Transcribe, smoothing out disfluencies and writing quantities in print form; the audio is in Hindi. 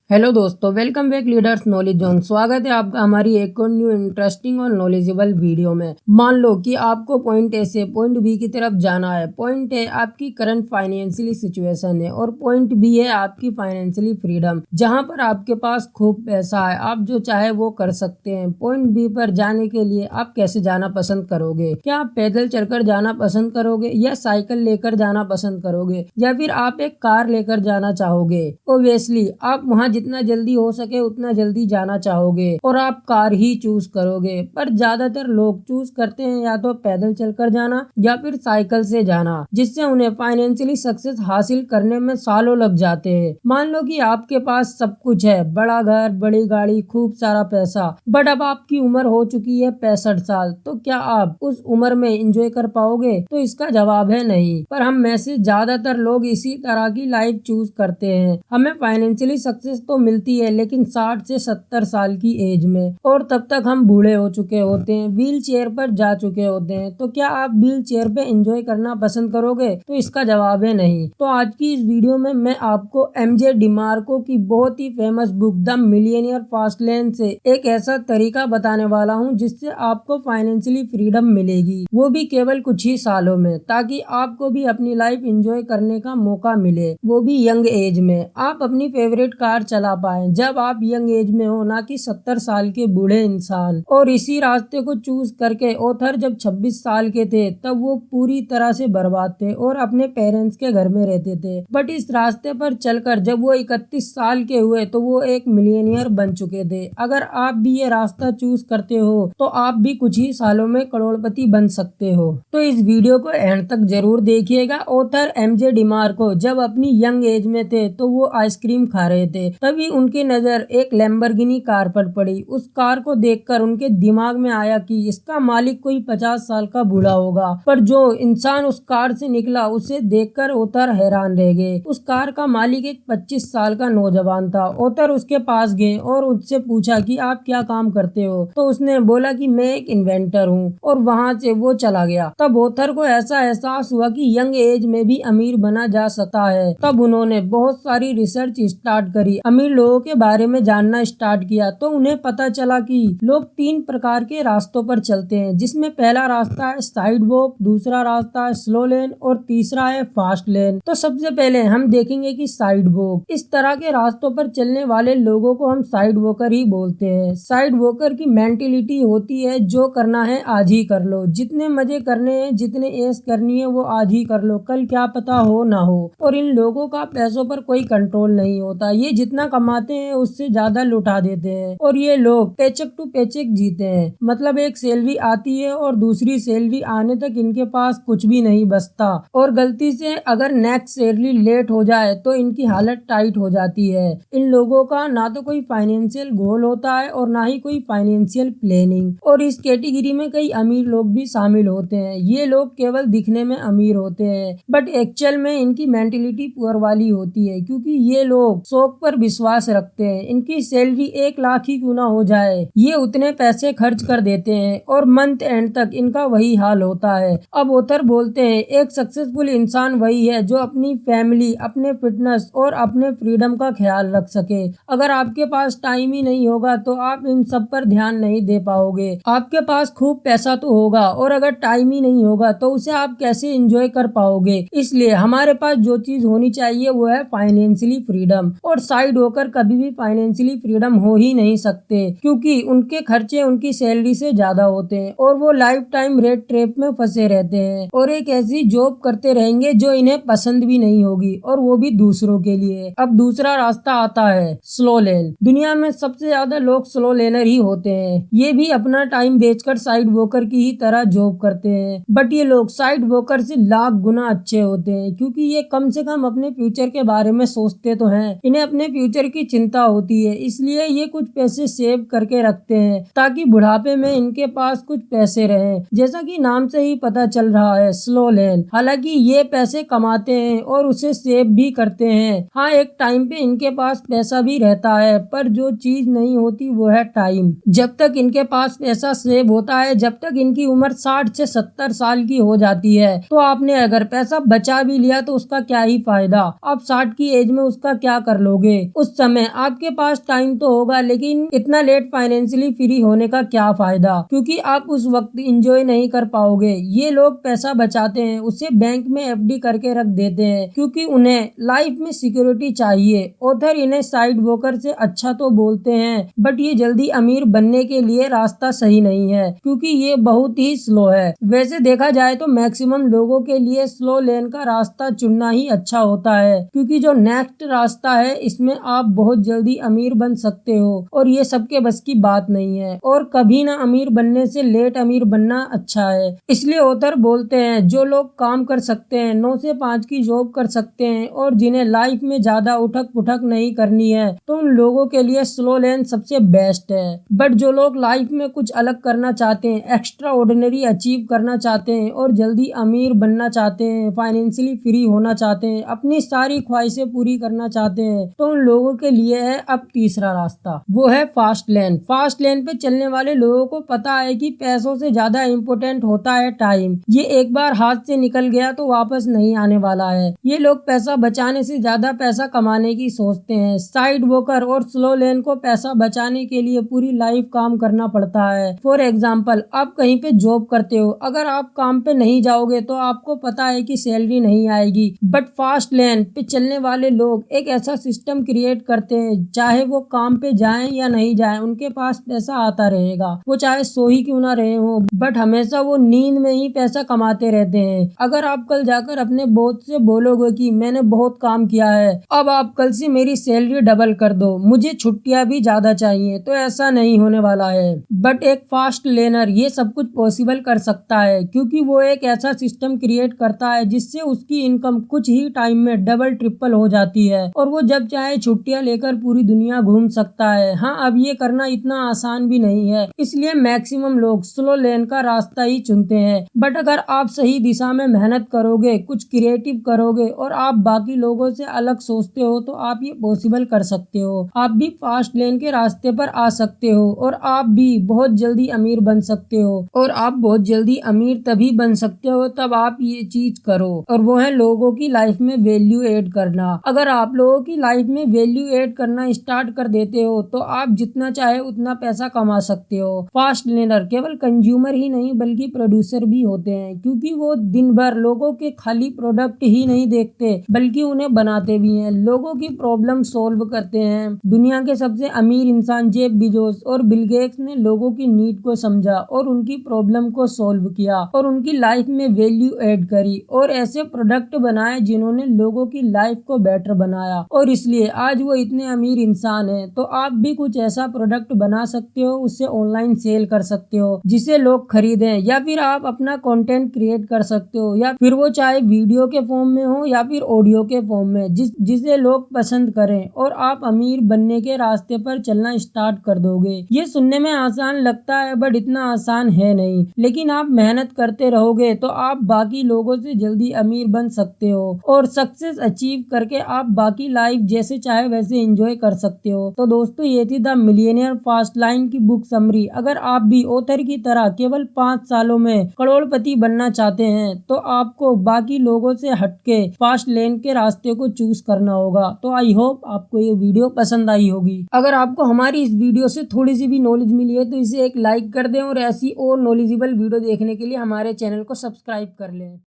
हेलो दोस्तों, welcome back leaders knowledge zone. स्वागत है आपका हमारी एक और न्यू इंटरेस्टिंग और नॉलेजेबल वीडियो में। मान लो कि आपको पॉइंट ए से पॉइंट बी की तरफ जाना है। पॉइंट ए आपकी करंट फाइनेंशियली सिचुएशन है और पॉइंट बी है आपकी फाइनेंशियली फ्रीडम, जहां पर आपके पास खूब पैसा है, आप जो चाहे वो कर सकते हैं। पॉइंट बी पर जाने के लिए आप कैसे जाना पसंद करोगे? क्या आप पैदल चलकर जाना पसंद करोगे या साइकिल लेकर जाना पसंद करोगे या फिर आप एक कार लेकर जाना चाहोगे? ओब्वियसली आप वहां जितना जल्दी हो सके उतना जल्दी जाना चाहोगे और आप कार ही चूज करोगे। पर ज्यादातर लोग चूज करते हैं या तो पैदल चलकर जाना या फिर साइकिल से जाना, जिससे उन्हें फाइनेंशियली सक्सेस हासिल करने में सालों लग जाते हैं। मान लो कि आपके पास सब कुछ है, बड़ा घर, बड़ी गाड़ी, खूब सारा पैसा, बट अब आपकी उम्र हो चुकी है 65 साल। तो क्या आप उस उम्र में एंजॉय कर पाओगे? तो इसका जवाब है नहीं। पर हम में से ज्यादातर लोग इसी तरह की लाइफ चूज करते हैं। हमें फाइनेंशियली सक्सेस तो मिलती है लेकिन 60 से 70 साल की एज में, और तब तक हम बूढ़े हो चुके होते हैं, व्हील चेयर पर जा चुके होते हैं। तो क्या आप व्हील चेयर पे एंजॉय करना पसंद करोगे? तो इसका जवाब है नहीं। तो आज की इस वीडियो में मैं आपको एमजे डिमार्को की बहुत ही famous book the millionaire fast lane से एक ऐसा तरीका बताने वाला हूँ जिससे आपको फाइनेंशियली फ्रीडम मिलेगी, वो भी केवल कुछ ही सालों में, ताकि आपको भी अपनी लाइफ एंजॉय करने का मौका मिले, वो भी यंग एज में। आप अपनी फेवरेट कार चला पाए जब आप यंग एज में हो, ना कि 70 साल के बूढ़े इंसान। और इसी रास्ते को चूज करके ऑथर जब 26 साल के थे तब वो पूरी तरह से बर्बाद थे और अपने पेरेंट्स के घर में रहते थे। बट इस रास्ते पर चलकर जब वो 31 साल के हुए तो वो एक मिलियनियर बन चुके थे। अगर आप भी ये रास्ता चूज करते हो तो आप भी कुछ ही सालों में करोड़पति बन सकते हो। तो इस वीडियो को एंड तक जरूर देखिएगा। ऑथर एमजे डिमार्को जब अपनी यंग एज में थे तो वो आइसक्रीम खा रहे थे, तभी उनकी नजर एक लैम्बोर्गिनी कार पर पड़ी। उस कार को देखकर उनके दिमाग में आया कि इसका मालिक कोई 50 साल का बूढ़ा होगा। पर जो इंसान उस कार से निकला उसे देखकर ऑथर हैरान रह गए। उस कार का मालिक एक 25 साल का नौजवान था। ऑथर उसके पास गए और उससे पूछा कि आप क्या काम करते हो? तो उसने बोला कि मैं एक इन्वेंटर हूँ, और वहाँ से वो चला गया। तब ऑथर को ऐसा एहसास हुआ कि यंग एज में भी अमीर बना जा सकता है। तब उन्होंने बहुत सारी रिसर्च स्टार्ट करी, अमीर लोगों के बारे में जानना स्टार्ट किया। तो उन्हें पता चला कि लोग 3 प्रकार के रास्तों पर चलते हैं, जिसमें पहला रास्ता है साइड वॉक, दूसरा रास्ता है स्लो लेन और तीसरा है फास्ट लेन। तो सबसे पहले हम देखेंगे कि साइड वॉक। इस तरह के रास्तों पर चलने वाले लोगों को हम साइड वॉकर ही बोलते हैं। साइड वॉकर की मेंटेलिटी होती है जो करना है आज ही कर लो, जितने मजे करने हैं, जितने ऐश करनी है वो आज ही कर लो, कल क्या पता हो ना हो। और इन लोगों का पैसों पर कोई कंट्रोल नहीं होता, ये जितना कमाते हैं उससे ज्यादा लुटा देते हैं। और ये लोग पेचेक टू पेचेक जीते हैं, मतलब एक सैलरी आती है और दूसरी सैलरी आने तक इनके पास कुछ भी नहीं बचता। और गलती से अगर नेक्स्ट सैलरी लेट हो जाए तो इनकी हालत टाइट हो जाती है। इन लोगों का ना तो कोई फाइनेंशियल गोल होता है और ना ही कोई फाइनेंशियल प्लानिंग। और इस कैटेगरी में कई अमीर लोग भी शामिल होते हैं। ये लोग केवल दिखने में अमीर होते हैं बट एक्चुअल में इनकी मेंटेलिटी पुअर वाली होती है, क्योंकि ये लोग शौक पर विश्वास रखते हैं। इनकी सैलरी 1 लाख ही क्यों ना हो जाए, ये उतने पैसे खर्च कर देते हैं और मंथ एंड तक इनका वही हाल होता है। अब ऑथर बोलते हैं एक सक्सेसफुल इंसान वही है जो अपनी फैमिली, अपने फिटनेस और अपने फ्रीडम का ख्याल रख सके। अगर आपके पास टाइम ही नहीं होगा तो आप इन सब पर ध्यान नहीं दे पाओगे। आपके पास खूब पैसा तो होगा और अगर टाइम ही नहीं होगा तो उसे आप कैसे एंजॉय कर पाओगे? इसलिए हमारे पास जो चीज होनी चाहिए वो है फाइनेंशियली फ्रीडम। और साइड होकर कभी भी फाइनेंशियली फ्रीडम हो ही नहीं सकते, क्योंकि उनके खर्चे उनकी सैलरी से ज्यादा होते हैं और वो लाइफ टाइम रेट ट्रैप में फंसे रहते हैं और एक ऐसी जॉब करते रहेंगे जो इन्हें पसंद भी नहीं होगी, और वो भी दूसरों के लिए। अब दूसरा रास्ता आता है स्लो लेन। दुनिया में सबसे ज्यादा लोग स्लो लेनर ही होते हैं। ये भी अपना टाइम बेचकर साइड वॉकर की ही तरह जॉब करते हैं, बट ये लोग साइड वॉकर से लाख गुना अच्छे होते हैं, क्योंकि ये कम से कम अपने फ्यूचर के बारे में सोचते तो हैं। इन्हें अपने फ्यूचर की चिंता होती है, इसलिए ये कुछ पैसे सेव करके रखते हैं ताकि बुढ़ापे में इनके पास कुछ पैसे रहें। जैसा कि नाम से ही पता चल रहा है स्लो लेन। हालांकि ये पैसे कमाते हैं और उसे सेव भी करते हैं। हाँ, एक टाइम पे इनके पास पैसा भी रहता है, पर जो चीज नहीं होती वो है टाइम। जब तक इनके पास पैसा सेव होता है, जब तक इनकी उम्र 60 से 70 साल की हो जाती है, तो आपने अगर पैसा बचा भी लिया तो उसका क्या ही फायदा? आप 60 की एज में उसका क्या कर लोगे? उस समय आपके पास टाइम तो होगा, लेकिन इतना लेट फाइनेंशियली फ्री होने का क्या फायदा, क्योंकि आप उस वक्त इंजॉय नहीं कर पाओगे। ये लोग पैसा बचाते हैं, उसे बैंक में एफडी करके रख देते हैं, क्योंकि उन्हें लाइफ में सिक्योरिटी चाहिए। ऑथर इन्हें साइड वॉकर से अच्छा तो बोलते हैं, बट ये जल्दी अमीर बनने के लिए रास्ता सही नहीं है, क्योंकि ये बहुत ही स्लो है। वैसे देखा जाए तो मैक्सिमम लोगों के लिए स्लो लेन का रास्ता चुनना ही अच्छा होता है, क्योंकि जो नेक्स्ट रास्ता है इसमें आप बहुत जल्दी अमीर बन सकते हो, और ये सबके बस की बात नहीं है। और कभी ना अमीर बनने से लेट अमीर बनना अच्छा है। इसलिए ऑथर बोलते हैं जो लोग काम कर सकते हैं, 9 से 5 की जॉब कर सकते हैं, और जिन्हें लाइफ में ज्यादा उठक पुठक नहीं करनी है, तो उन लोगों के लिए स्लो लेन सबसे बेस्ट है। बट जो लोग लाइफ में कुछ अलग करना चाहते हैं, एक्स्ट्रा ऑर्डिनरी अचीव करना चाहते हैं, और जल्दी अमीर बनना चाहते हैं, फाइनेंशियली फ्री होना चाहते हैं, अपनी सारी ख्वाहिशें पूरी करना चाहते हैं, तो उन लोगों के लिए है अब तीसरा रास्ता, वो है फास्ट लेन। फास्ट लेन पे चलने वाले लोगों को पता है कि पैसों से ज्यादा इम्पोर्टेंट होता है टाइम। ये एक बार हाथ से निकल गया तो वापस नहीं आने वाला है। ये लोग पैसा बचाने से ज्यादा पैसा कमाने की सोचते हैं। साइड वॉकर और स्लो लेन को पैसा बचाने के लिए पूरी लाइफ काम करना पड़ता है। फॉर एग्जाम्पल, आप कहीं पे जॉब करते हो, अगर आप काम पे नहीं जाओगे तो आपको पता है कि सैलरी नहीं आएगी। बट फास्ट लेन पे चलने वाले लोग एक ऐसा सिस्टम क्रिएट करते हैं, चाहे वो काम पे जाएं या नहीं जाएं, उनके पास पैसा आता रहेगा। वो चाहे सो ही क्यों ना रहे हो, बट हमेशा वो नींद में ही पैसा कमाते रहते हैं। अगर आप कल जाकर अपने बॉस से बोलोगे कि मैंने बहुत काम किया है, अब आप कल से मेरी सैलरी डबल कर दो, मुझे छुट्टियां भी ज्यादा चाहिए, तो ऐसा नहीं होने वाला है। बट एक फास्ट लेनर ये सब कुछ पॉसिबल कर सकता है, क्योंकि वो एक ऐसा सिस्टम क्रिएट करता है जिससे उसकी इनकम कुछ ही टाइम में डबल ट्रिपल हो जाती है, और वो जब चाहे छुट्टियां लेकर पूरी दुनिया घूम सकता है। हाँ, अब ये करना इतना आसान भी नहीं है, इसलिए मैक्सिमम लोग स्लो लेन का रास्ता ही चुनते हैं। बट अगर आप सही दिशा में मेहनत करोगे, कुछ क्रिएटिव करोगे, और आप बाकी लोगों से अलग सोचते हो, तो आप ये पॉसिबल कर सकते हो। आप भी फास्ट लेन के रास्ते पर आ सकते हो, और आप भी बहुत जल्दी अमीर बन सकते हो। और आप बहुत जल्दी अमीर तभी बन सकते हो तब आप ये चीज करो, और वो है लोगों की लाइफ में वैल्यू ऐड करना। अगर आप लोगों की लाइफ में वैल्यू ऐड करना स्टार्ट कर देते हो, तो आप जितना चाहे उतना पैसा कमा सकते हो। फास्ट लेनर केवल कंज्यूमर ही नहीं बल्कि प्रोड्यूसर भी होते हैं, क्योंकि वो दिन भर लोगों के खाली प्रोडक्ट ही नहीं देखते बल्कि उन्हें बनाते भी हैं, लोगों की प्रॉब्लम सॉल्व करते हैं। दुनिया के सबसे अमीर इंसान जेफ बेजोस और बिल गेट्स ने लोगों की नीड को समझा और उनकी प्रॉब्लम को सॉल्व किया, और उनकी लाइफ में वैल्यू ऐड करी, और ऐसे प्रोडक्ट बनाए जिन्होंने लोगों की लाइफ को बेटर बनाया, और इसलिए आज वो इतने अमीर इंसान हैं। तो आप भी कुछ ऐसा प्रोडक्ट बना सकते हो, उससे ऑनलाइन सेल कर सकते हो जिसे लोग खरीदें, या फिर आप अपना कंटेंट क्रिएट कर सकते हो, या फिर वो चाहे वीडियो के फॉर्म में हो या फिर ऑडियो के फॉर्म में, जिसे लोग पसंद करें, और आप अमीर बनने के रास्ते पर चलना स्टार्ट कर दोगे। ये सुनने में आसान लगता है, बट इतना आसान है नहीं, लेकिन आप मेहनत करते रहोगे तो आप बाकी लोगों से जल्दी अमीर बन सकते हो, और सक्सेस अचीव करके आप बाकी लाइफ जैसे चाहे वैसे एंजॉय कर सकते हो। तो दोस्तों, ये थी द मिलियनेयर फास्ट लाइन की बुक समरी। अगर आप भी ऑथर की तरह केवल 5 सालों में करोड़पति बनना चाहते हैं, तो आपको बाकी लोगों से हटके फास्ट लेन के रास्ते को चूज करना होगा। तो आई होप आपको ये वीडियो पसंद आई होगी। अगर आपको हमारी इस वीडियो से थोड़ी सी भी नॉलेज मिली है तो इसे एक लाइक कर दें, और ऐसी और नॉलेजेबल वीडियो देखने के लिए हमारे चैनल को सब्सक्राइब कर लें।